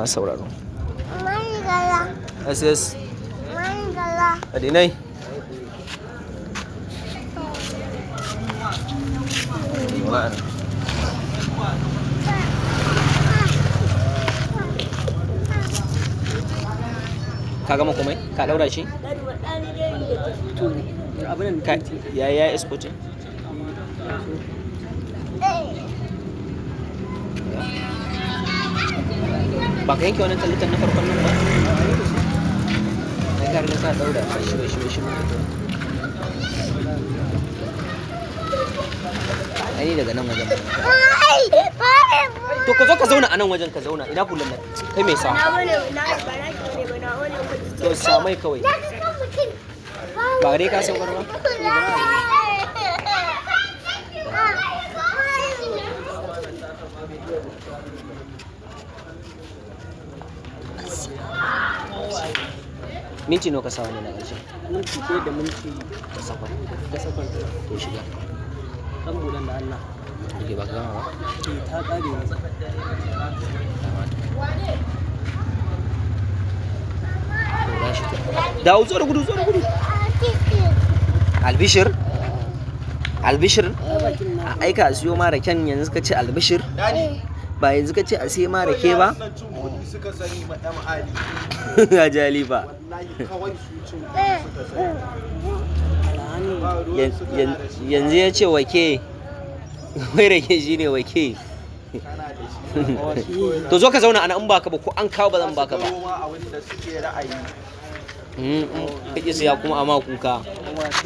sauraro. Manigala. SS. Manigala. Adinai. Wala. Ka gama komai? Ka daura shi? Ya exporting? Ba ka yanke wannan tallitan na farkon nan ba? Ai ka riga ka daura shi. Ai daga nan wajen. To ka zo ka zauna a nan wajen ka zauna. Ina kullun nan. Kai me sa? To samai kawai. Ba dai ka saukar ba? Minti nawa ka sa wani na ƙarshe? Minti ɗaya da minti Da sakon. To shiga. ɗan bulan da Allah. Ke ba ka gama ba? Ta ƙare ne. Dawo zo da gudu. Albishir? A aika a siyo ma raken yanzu ka ce albishir? Ba yanzu ka ce a siyo ma rake ba? Ya jali ba. Yanzu ya ce wake. Wai rake shi ne wake. To zo ka zauna ana in baka ba ko an kawo ba zan baka ba. Kake siya kuma ama kuka.